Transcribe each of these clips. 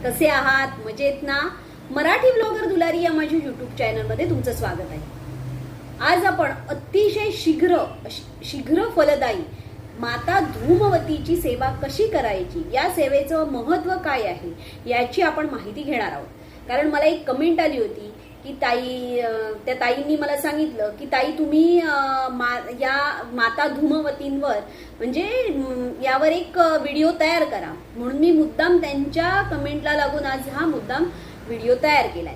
कसे आहात? मजेत ना? मराठी ब्लॉगर दुलारी या माझ्या युट्यूब चॅनलमध्ये तुमचं स्वागत आहे. आज आपण अतिशय शीघ्र फलदायी माता धूमवतीची सेवा कशी करायची, या सेवेचं महत्त्व काय आहे याची आपण माहिती घेणार आहोत. कारण मला एक कमेंट आली होती की त्या ताईंनी मला सांगितलं की ताई तुम्ही या माता धूमवतींवर म्हणजे यावर एक व्हिडिओ तयार करा. म्हणून मी मुद्दाम त्यांच्या कमेंटला लागून आज हा मुद्दाम व्हिडिओ तयार केलाय.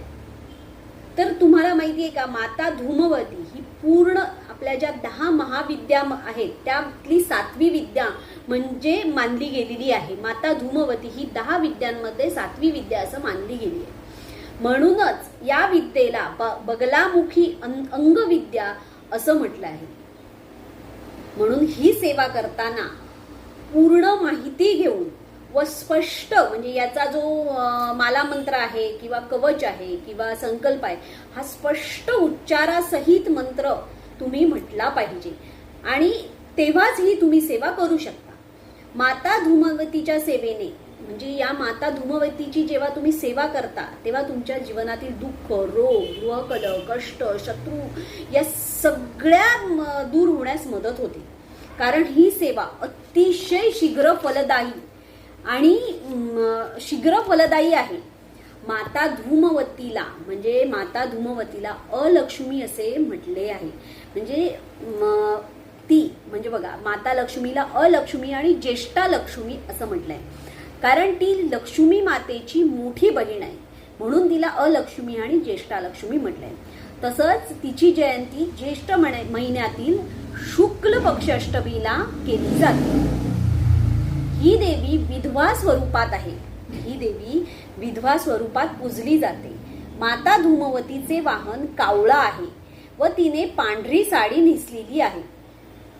तर तुम्हाला माहिती आहे का, माता धूमवती ही पूर्ण आपल्या ज्या 10 महाविद्या आहेत त्यातली 7वी विद्या म्हणजे मानली गेलेली आहे. माता धूमवती ही 10 विद्यांमध्ये 7वी विद्या असं मानली गेली आहे. म्हणूनच या विद्येला बगलामुखी अंगविद्या असं म्हटलं आहे. म्हणून ही सेवा करताना पूर्ण माहिती घेऊन व स्पष्ट म्हणजे याचा जो माला मंत्र आहे किंवा कवच आहे किंवा संकल्प आहे, हा स्पष्ट उच्चारासहित मंत्र तुम्ही म्हटला पाहिजे आणि तेव्हाच ही तुम्ही सेवा करू शकता. माता धूमवतीच्या सेवेने म्हणजे या माता धूमवतीची जेव्हा तुम्ही सेवा करता तेव्हा तुमच्या जीवनातील दुःख, रोग, गृहकलह, कष्ट, शत्रू या सगळ्या दूर होण्यास मदत होते. कारण ही सेवा अतिशय शीघ्र फलदायी आहे. माता धूमवतीला म्हणजे माता धूमवतीला अलक्ष्मी असे म्हटले आहे. म्हणजे ती म्हणजे बघा, माता लक्ष्मीला अलक्ष्मी आणि ज्येष्ठा लक्ष्मी असं म्हटलंय. कारण ती लक्ष्मी मातेची मोठी बहीण आहे, म्हणून तिला अलक्ष्मी आणि ज्येष्ठा लक्ष्मी म्हटलंय. तसंच तिची जयंती ज्येष्ठ महिन्यातील शुक्ल पक्ष अष्टमीला केली जाते. ही देवी विधवा स्वरूपात आहे. ही देवी विधवा स्वरूपात पूजली जाते. माता धूमवतीचे वाहन कावळा आहे व तिने पांढरी साडी नेसलेली आहे.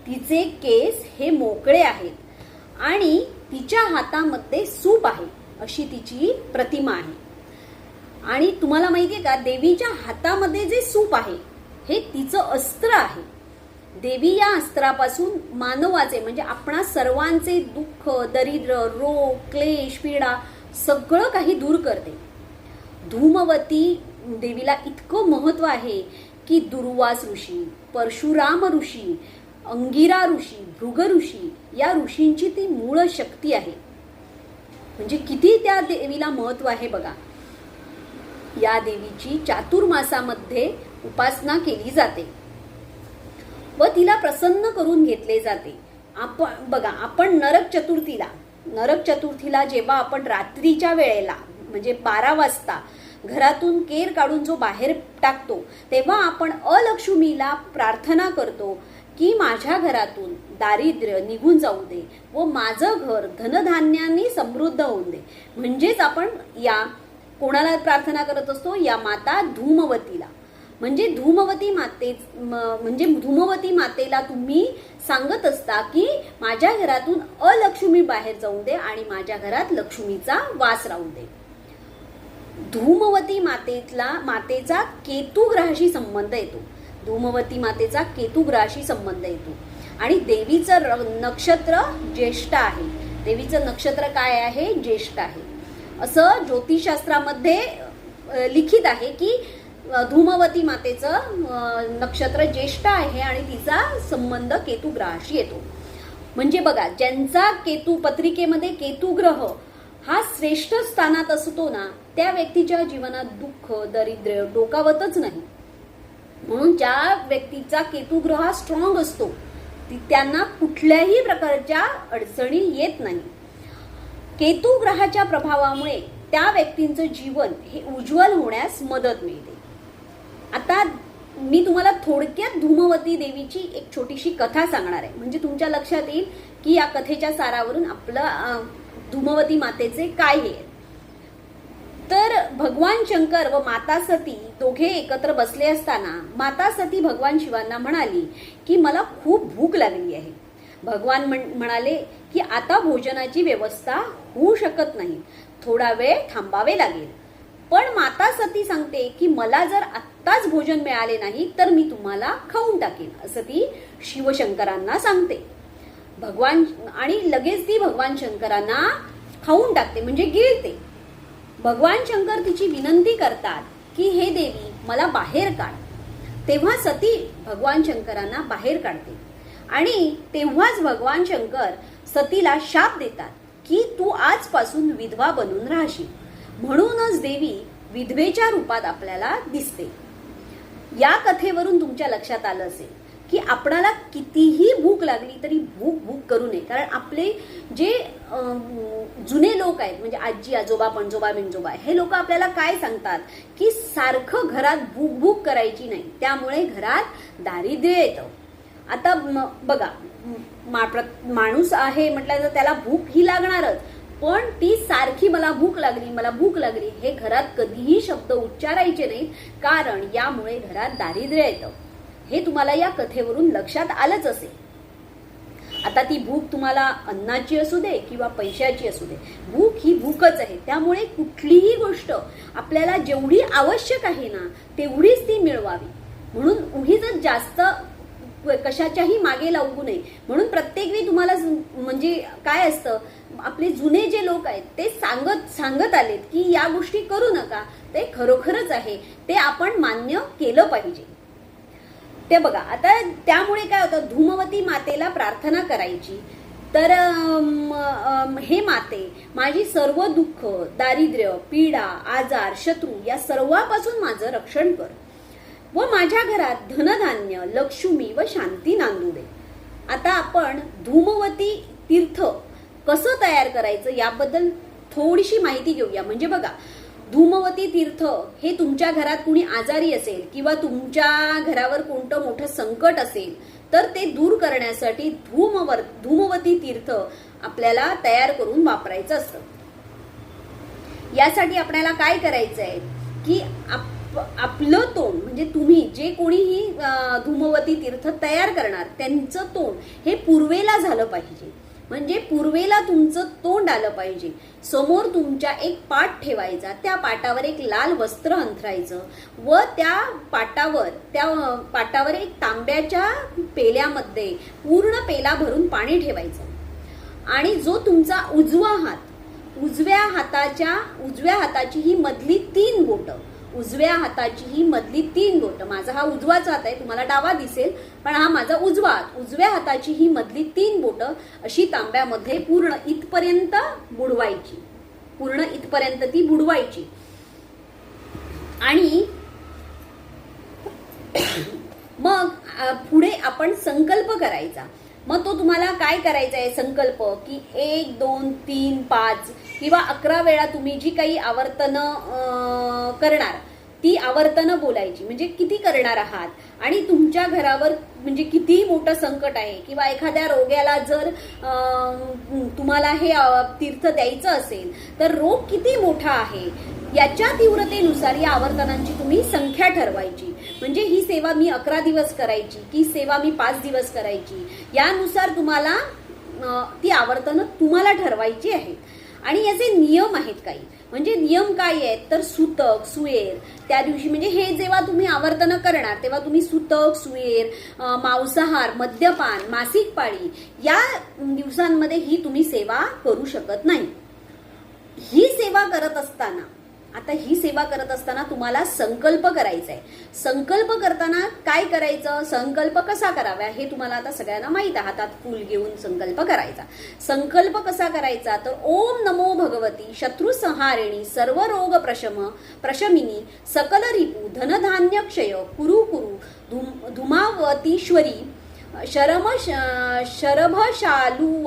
तिचे केस हे मोकळे आहेत आणि तिच्या हातामध्ये सूप आहे अशी तिची प्रतिमा आहे. आणि तुम्हाला माहितीये का, देवीच्या हातामध्ये जे सूप आहे हे तिचं अस्त्र आहे. देवी या अस्त्रापासून मानवाचे म्हणजे आपणा सर्वांचे दुःख, दरिद्र, रोग, क्लेश, पीडा सगळं काही दूर करते. धूमवती देवीला इतकं महत्व आहे की दुर्वास ऋषी, परशुराम ऋषी, अंगिरा ऋषी, भृग ऋषी या ऋषींची ती मूळ शक्ती आहे. म्हणजे किती त्या देवीला महत्व आहे बघा. या देवीची चातुर्मासामध्ये उपासना केली जाते व तिला प्रसन्न करून घेतले जाते. आपण नरक चतुर्थीला जेव्हा आपण रात्रीच्या वेळेला म्हणजे 12 वाजता घरातून केर काढून जो बाहेर टाकतो तेव्हा आपण अलक्ष्मीला प्रार्थना करतो की माझ्या घरातून दारिद्र्य निघून जाऊ दे व माझं घर धनधान्याने समृद्ध होऊन दे. म्हणजेच आपण या कोणाला प्रार्थना करत असतो, या माता धूमवतीला. म्हणजे धूमवती मातेला तुम्ही सांगत असता की माझ्या घरातून अलक्ष्मी बाहेर जाऊन दे आणि माझ्या घरात लक्ष्मीचा वास राहू दे. धूमवती मातेचा केतू ग्रहाशी संबंध येतो. धूमवती मातेचा केतू ग्रहाशी संबंध येतो आणि देवीचं नक्षत्र ज्येष्ठ आहे. देवीचं नक्षत्र काय आहे? ज्येष्ठ आहे. असं ज्योतिषशास्त्रामध्ये लिखित आहे की धूमवती मातेचं नक्षत्र ज्येष्ठ आहे आणि तिचा संबंध केतू ग्रहाशी येतो. म्हणजे बघा, ज्यांचा केतू पत्रिकेमध्ये केतू ग्रह हा श्रेष्ठ स्थानात असतो ना, त्या व्यक्तीच्या जीवनात दुःख, दरिद्र डोकावतच नाही. म्हणून ज्या व्यक्तीचा केतू ग्रह हा स्ट्रॉंग असतो त्यांना कुठल्याही प्रकारच्या अडचणी येत नाही. केतू ग्रहाच्या प्रभावामुळे त्या व्यक्तींचं जीवन हे उज्ज्वल होण्यास मदत मिळते. आता मी तुम्हाला थोडक्यात धूमवती देवीची एक छोटीशी कथा सांगणार आहे, म्हणजे तुमच्या लक्षात येईल की या कथेच्या सारावरून आपलं धूमवती मातेचे काय हे. तर भगवान शंकर व माता सती दोघे एकत्र बसले असताना माता सती भगवान शिवांना म्हणाली की मला खूप भूक लागली आहे. भगवान म्हणाले की आता भोजनाची व्यवस्था होऊ शकत नाही, थोडा वेळ थांबावे लागेल. पण माता सती सांगते की मला जर आत्ताच भोजन मिळाले नाही तर मी तुम्हाला खाऊन टाकेन, असं ती शिवशंकरांना सांगते. आणि लगेच ती भगवान शंकरांना खाऊन टाकते म्हणजे गिळते. भगवान शंकर तिची विनंती करतात की हे देवी मला बाहेर काढ. तेव्हा सती भगवान शंकरांना बाहेर काढते आणि तेव्हाच भगवान शंकर सतीला शाप देतात की तू आजपासून विधवा बनून राहशील. म्हणूनच देवी विधवेच्या रूपात आपल्याला दिसते. या कथेवरून तुमच्या लक्षात आलं असेल की आपणाला कितीही भूक लागली तरी भूक करू नये. कारण आपले जे जुने लोक आहेत म्हणजे आजी आजोबा पणजोबा बिणजोबा हे लोक आपल्याला काय सांगतात की सारखं घरात भूक करायची नाही, त्यामुळे घरात दारिद्र्य येतं. आता बघा, माणूस आहे म्हटलं तर त्याला भूक ही लागणारच, पण ती सारखी मला भूक लागली हे घरात कधीही शब्द उच्चारायचे नाहीत, कारण यामुळे घरात दारिद्र्य येतं. हे तुम्हाला या कथेवरून लक्षात आलंच असेल. आता ती भूक तुम्हाला अन्नाची असू दे किंवा पैशाची असू दे, भूक ही भूकच आहे. त्यामुळे कुठलीही गोष्ट आपल्याला जेवढी आवश्यक आहे ना तेवढीच ती मिळवावी. म्हणून उगीच जास्त कशाच्याही मागे लागू नये. म्हणून प्रत्येक वेळी तुम्हाला म्हणजे काय असतं, आपले जुने जे लोक आहेत ते सांगत आलेत की या गोष्टी करू नका, ते खरोखरच आहे, ते आपण मान्य केलं पाहिजे. ते बघा, आता त्यामुळे काय होतं, धूमवती मातेला प्रार्थना करायची तर हे माते माझी सर्व दुःख, दारिद्र्य, पीडा, आजार, शत्रू या सर्वांपासून माझं रक्षण कर व माझ्या घरात धनधान्य, लक्ष्मी व शांती नांदू दे. आता आपण धूमवती तीर्थ कसं तयार करायचं याबद्दल थोडीशी माहिती घेऊया. म्हणजे बघा, धूमवती तीर्थ हे तुमच्या घरात कुणी आजारी असेल किंवा तुमच्या घरावर कोणतं मोठं संकट असेल तर ते दूर करण्यासाठी धूमवती तीर्थ आपल्याला तयार करून वापरायचं असतं. यासाठी आपल्याला काय करायचं आहे की आपलं तोंड म्हणजे तुम्ही जे कोणीही धूमवती तीर्थ तयार करणार त्यांचं तोंड हे पूर्वेला झालं पाहिजे. म्हणजे पूर्वेला तुमचं तोंड आलं पाहिजे. समोर तुमच्या एक पाट ठेवायचा, त्या पाटावर एक लाल वस्त्र अंथरायचं व त्या पाटावर एक तांब्याच्या पेल्यामध्ये पूर्ण पेला भरून पाणी ठेवायचं आणि जो तुमचा उजव्या हाताची ही मधली तीन बोटं, माझा हा उजवाच हात आहे, तुम्हाला डावा दिसेल पण हा माझा उजव्या हाताची ही मधली तीन बोटं अशी तांब्यामध्ये पूर्ण इथपर्यंत ती बुडवायची आणि मग पुढे आपण संकल्प करायचा. मग तो तुम्हाला काय करायचा आहे संकल्प की 1 2 3 5 किंवा 11 वेळा तुम्ही जी काही आवर्तनं करणार ती आवर्तनं बोलायची. म्हणजे किती करणार आहात आणि तुमच्या घरावर म्हणजे किती मोठं संकट आहे किंवा एखाद्या रोग्याला जर तुम्हाला हे तीर्थ द्यायचं असेल तर रोग किती मोठा आहे याच्या तीव्रतेनुसार या आवर्तनांची तुम्ही संख्या ठरवायची. म्हणजे ही सेवा मी 11 दिवस करायची की सेवा मी 5 दिवस करायची, यानुसार तुम्हाला ती आवर्तनं तुम्हाला ठरवायची आहेत. आणि याचे नियम आहेत काही. म्हणजे नियम काय आहेत तर सुतक, सुएर त्या दिवशी म्हणजे हे जेव्हा तुम्ही आवर्तन करणार तेव्हा तुम्ही सुतक, सुएर, मांसाहार, मद्यपान, मासिक पाळी या दिवसांमध्ये ही तुम्ही सेवा करू शकत नाही. ही सेवा करत असताना तुम्हाला संकल्प करायचा आहे. संकल्प करताना काय करायचं, संकल्प कसा करावा हे तुम्हाला आता सगळ्यांना माहित आहे. हातात फूल घेऊन संकल्प करायचा. संकल्प कसा करायचा तर ओम नमो भगवती शत्रुसंहारिणी सर्व रोग प्रशमिनी सकल रिपू धनधान्य क्षय कुरु धुमावतीश्वरी शरभशालुव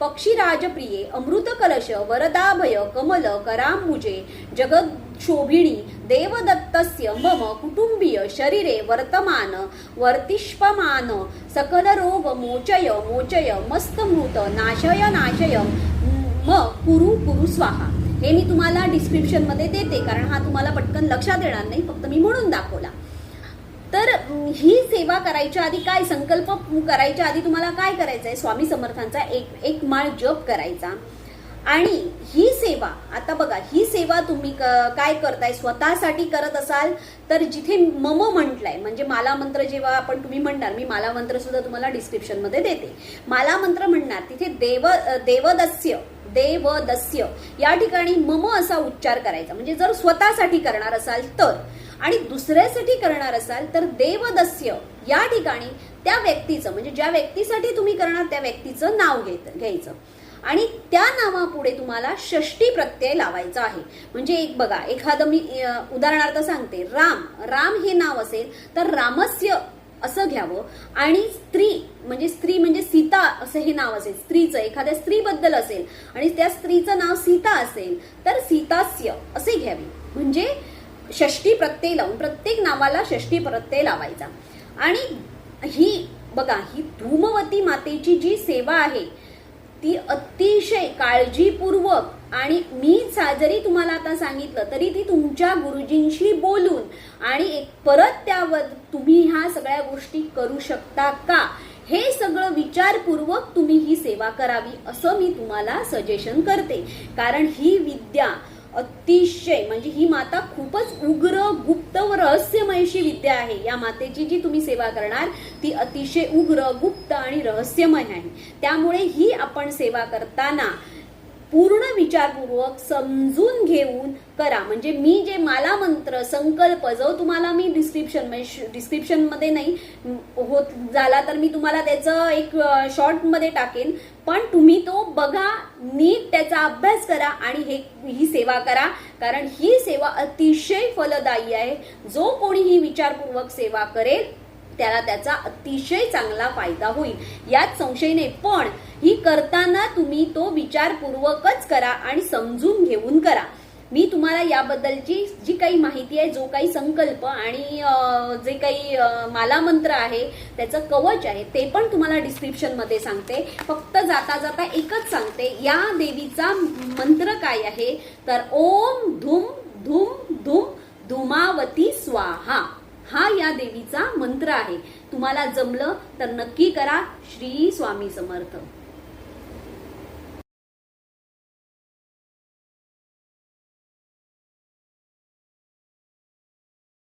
पक्षीराजप्रिये अमृत कलश वरदाभय कमल करांबुजे जगदशोभिणी देवदत्तस्य मम कुटुंबीय शरीरे वर्तिष्पमान सकल रोग मोचय मस्तमृत नाशय म कुरु स्वाहा. हे मी तुम्हाला डिस्क्रिप्शन मध्ये देते कारण हा तुम्हाला पटकन लक्षात येणार नाही, फक्त मी म्हणून दाखवला. तर ही सेवा करायच्या आधी काय संकल्प करायच्या आधी तुम्हाला काय करायचंय, स्वामी समर्थांचा एक माळ जप करायचा आणि ही सेवा, आता बघा, ही सेवा तुम्ही काय करताय, स्वतःसाठी करत असाल तर जिथे मम म्हटलंय, म्हणजे माला मंत्र जेव्हा आपण तुम्ही म्हणणार, मी माला मंत्र सुद्धा तुम्हाला डिस्क्रिप्शन मध्ये देते, माला मंत्र म्हणणार तिथे देवदस्य या ठिकाणी मम असा उच्चार करायचा. म्हणजे जर स्वतःसाठी करणार असाल तर, आणि दुसऱ्यासाठी करणार असाल तर देवदस्य या ठिकाणी त्या व्यक्तीचं, म्हणजे ज्या व्यक्तीसाठी तुम्ही करणार त्या व्यक्तीचं नाव घ्यायचं आणि त्या नावापुढे तुम्हाला षष्ठी प्रत्यय लावायचा आहे. म्हणजे एक बघा, एखादं मी उदाहरणार्थ सांगते, राम हे नाव असेल तर रामस्य असं घ्यावं, आणि स्त्री म्हणजे सीता असं हे नाव असेल, स्त्रीचं एखाद्या स्त्रीबद्दल असेल आणि त्या स्त्रीचं नाव सीता असेल तर सीतास्य असे घ्यावे. म्हणजे षष्ठी प्रत्यय लावून प्रत्येक नावाला षष्ठी प्रत्यय लावायचा. आणि ही बघा, ही धूमवती मातेची जी सेवा आहे ती अतिशय काळजीपूर्वक, आणि मी जरी तुम्हाला आता सांगितलं तरी ती तुमच्या गुरुजींशी बोलून आणि परत त्यावर तुम्ही ह्या सगळ्या गोष्टी करू शकता का, हे सगळं विचारपूर्वक तुम्ही ही सेवा करावी असं मी तुम्हाला सजेशन करते. कारण ही विद्या अतिशय, म्हणजे ही माता खूपच उग्र, गुप्त व रहस्यमय अशी विद्या आहे. या मातेची जी तुम्ही सेवा करणार ती अतिशय उग्र, गुप्त आणि रहस्यमय आहे. त्यामुळे ही आपण सेवा करताना पूर्ण विचारपूर्वक समजून घेऊन करा. म्हणजे मी जे माला मंत्र संकल्प जो तुम्हाला मी डिस्क्रिप्शन मध्ये नाही होत झाला तर मी तुम्हाला त्याचं एक शॉर्ट मध्ये टाकेन, पण तुम्ही तो बघा, नीट त्याचा अभ्यास करा आणि ही सेवा करा. कारण ही सेवा अतिशय फलदायी आहे. जो कोणी ही विचारपूर्वक सेवा करेल त्याला त्याचा अतिशय चांगला फायदा होईल, यात संशय नाही. पण ही करताना तुम्ही तो विचारपूर्वकच करा आणि समजून घेऊन करा. मी तुम्हाला याबद्दलची जी काही माहिती आहे, जो काही संकल्प आणि जे काही माला मंत्र आहे त्याचं कवच आहे ते पण तुम्हाला डिस्क्रिप्शन मध्ये सांगते. फक्त जाता जाता एकच सांगते, या देवीचा मंत्र काय आहे तर ओम धूम धूम धूम धूमावती स्वाहा हा या देवीचा मंत्र आहे. तुम्हाला जमलं तर नक्की करा. श्री स्वामी समर्थ.